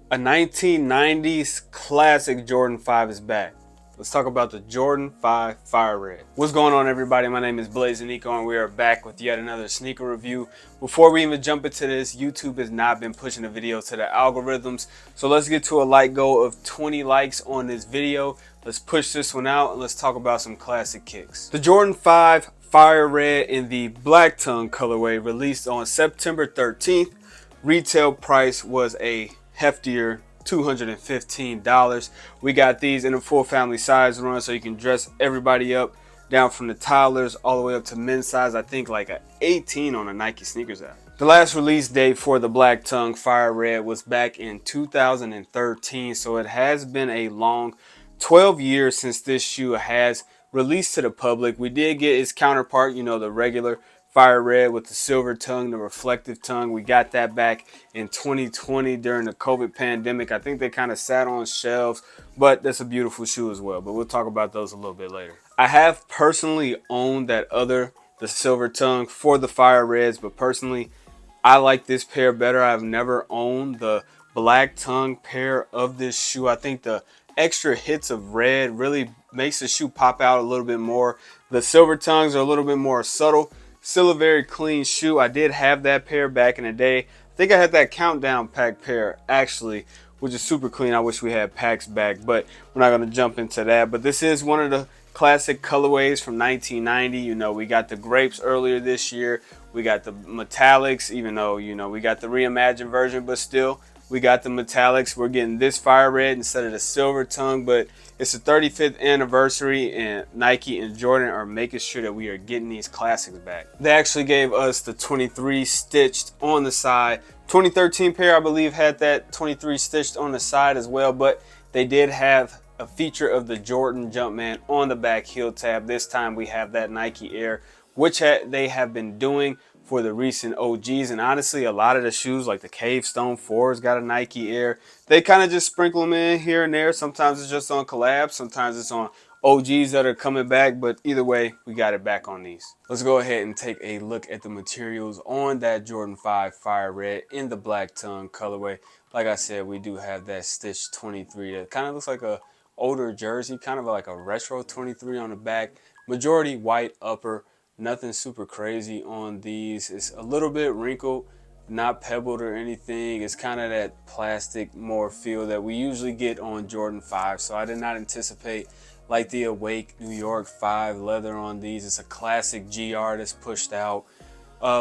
A 1990s classic Jordan 5 is back. Let's talk about the Jordan 5 Fire Red. What's going on, everybody? My name is Blaze Nico, and we are back with yet another sneaker review. Before we even jump into this, YouTube has not been pushing the video to the algorithms, so let's get to a like goal of 20 likes on this video. Let's push this one out, and let's talk about some classic kicks. The Jordan 5 Fire Red in the Black Tongue colorway released on September 13th. Retail price was a heftier $215. We got these in a full family size run, so you can dress everybody up, down from the toddlers all the way up to men's size. I think like a 18 on a Nike sneakers app. The last release date for the Black Tongue Fire Red was back in 2013, so it has been a long 12 years since this shoe has released to the public. We did get its counterpart, the regular Fire Red with the silver tongue, the reflective tongue. We got that back in 2020 during the COVID pandemic. I think they kind of sat on shelves, but that's a beautiful shoe as well. But we'll talk about those a little bit later. I have personally owned the silver tongue for the Fire Reds, but personally, I like this pair better. I've never owned the Black Tongue pair of this shoe. I think the extra hits of red really makes the shoe pop out a little bit more. The silver tongues are a little bit more subtle. Still a very clean shoe. I did have that pair back in the day. I think I had that countdown pack pair actually, which is super clean. I wish we had packs back, but we're not going to jump into that. But this is one of the classic colorways from 1990. We got the grapes earlier this year. We got the metallics, even though, we got the reimagined version, but still we got the metallics. We're getting this Fire Red instead of the silver tongue, but it's the 35th anniversary, and Nike and Jordan are making sure that we are getting these classics back. They actually gave us the 23 stitched on the side. 2013 pair, I believe, had that 23 stitched on the side as well, but they did have a feature of the Jordan Jumpman on the back heel tab. This time we have that Nike Air, which they have been doing for the recent OGs, and honestly a lot of the shoes like the Cave Stone 4's got a Nike Air. They kind of just sprinkle them in here and there. Sometimes it's just on collabs, sometimes it's on OGs that are coming back, but either way we got it back on these. Let's go ahead and take a look at the materials on that Jordan 5 Fire Red in the Black Tongue colorway. Like I said, we do have that stitched 23 that kind of looks like a older jersey, kind of like a retro 23 on the back. Majority white upper. Nothing super crazy on these. It's a little bit wrinkled, not pebbled or anything. It's kind of that plastic more feel that we usually get on Jordan 5. So I did not anticipate like the Awake New York 5 leather on these. It's a classic GR that's pushed out.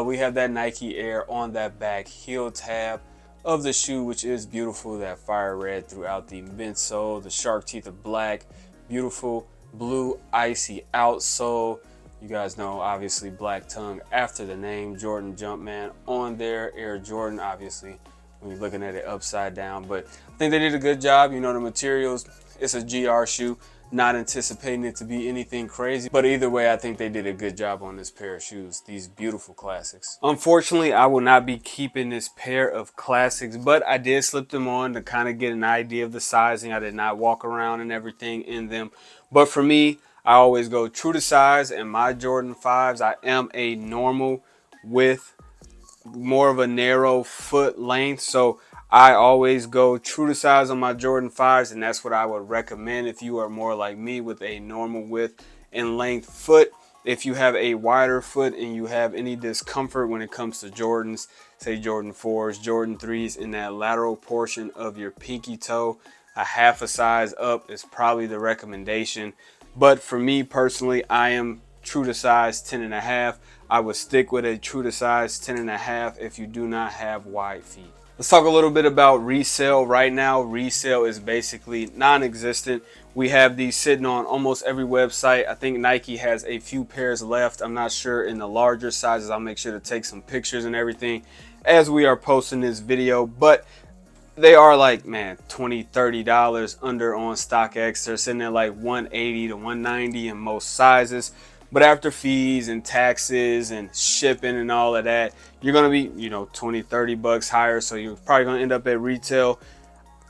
We have that Nike Air on that back heel tab of the shoe, which is beautiful. That Fire Red throughout the midsole, the shark teeth of black, beautiful blue icy outsole. You guys know, obviously, Black Tongue after the name, Jordan Jumpman on there, Air Jordan, obviously, when you're looking at it upside down. But I think they did a good job. The materials, it's a GR shoe, not anticipating it to be anything crazy. But either way, I think they did a good job on this pair of shoes, these beautiful classics. Unfortunately, I will not be keeping this pair of classics, but I did slip them on to kind of get an idea of the sizing. I did not walk around and everything in them. But for me, I always go true to size. In my Jordan 5s, I am a normal with more of a narrow foot length. So I always go true to size on my Jordan 5s, and that's what I would recommend if you are more like me with a normal width and length foot. If you have a wider foot and you have any discomfort when it comes to Jordans, say Jordan 4s, Jordan 3s, in that lateral portion of your pinky toe, a half a size up is probably the recommendation. But for me personally, I am true to size 10.5. I would stick with a true to size 10.5 if you do not have wide feet. Let's talk a little bit about resale. Right now, resale is basically non-existent. We have these sitting on almost every website. I think Nike has a few pairs left. I'm not sure in the larger sizes. I'll make sure to take some pictures and everything as we are posting this video. But they are like, man, $20, $30 under on StockX. They're sitting at like $180 to $190 in most sizes. But after fees and taxes and shipping and all of that, you're going to be, 20, 30 bucks higher. So you're probably going to end up at retail.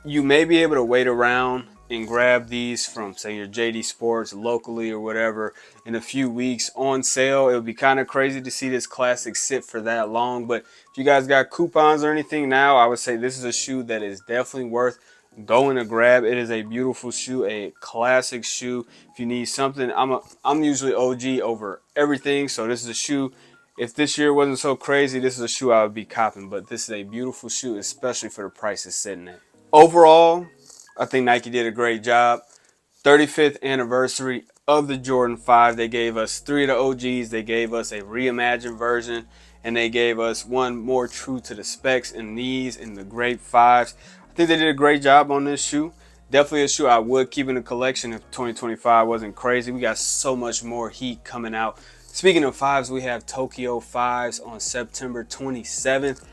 You may be able to wait around and grab these from, say, your JD Sports locally or whatever in a few weeks on sale. It would be kind of crazy to see this classic sit for that long, but if you guys got coupons or anything now, I would say this is a shoe that is definitely worth going to grab. It is a beautiful shoe, a classic shoe. If you need something, I'm usually OG over everything, so this is a shoe. If this year wasn't so crazy, this is a shoe I would be copping, but this is a beautiful shoe, especially for the price it's sitting at. Overall, I think Nike did a great job. 35th anniversary of the Jordan 5. They gave us 3 of the OGs. They gave us a reimagined version, and they gave us one more true to the specs in these, in the great 5s. I think they did a great job on this shoe. Definitely a shoe I would keep in the collection if 2025 wasn't crazy. We got so much more heat coming out. Speaking of 5s, we have Tokyo 5s on September 27th.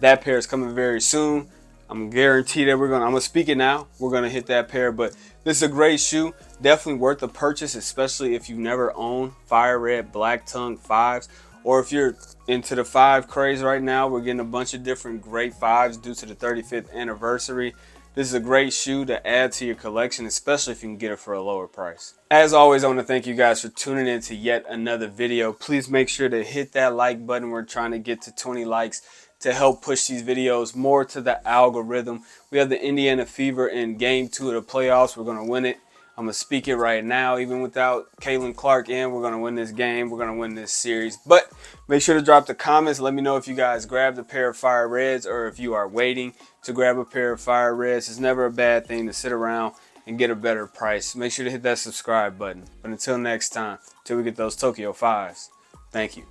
That pair is coming very soon. I'm guaranteed that I'm gonna speak it now. We're gonna hit that pair, but this is a great shoe. Definitely worth the purchase, especially if you've never owned fire red black tongue 5s, or if you're into the 5 craze right now. We're getting a bunch of different great 5s due to the 35th anniversary. This is a great shoe to add to your collection, especially if you can get it for a lower price. As always, I want to thank you guys for tuning in to yet another video. Please make sure to hit that like button. We're trying to get to 20 likes to help push these videos more to the algorithm. We have the Indiana Fever in game 2 of the playoffs. We're going to win it. I'm going to speak it right now. Even without Caitlin Clark in, we're going to win this game. We're going to win this series. But make sure to drop the comments. Let me know if you guys grabbed a pair of Fire Reds or if you are waiting to grab a pair of Fire Reds. It's never a bad thing to sit around and get a better price. Make sure to hit that subscribe button. But until next time, till we get those Tokyo 5s, thank you.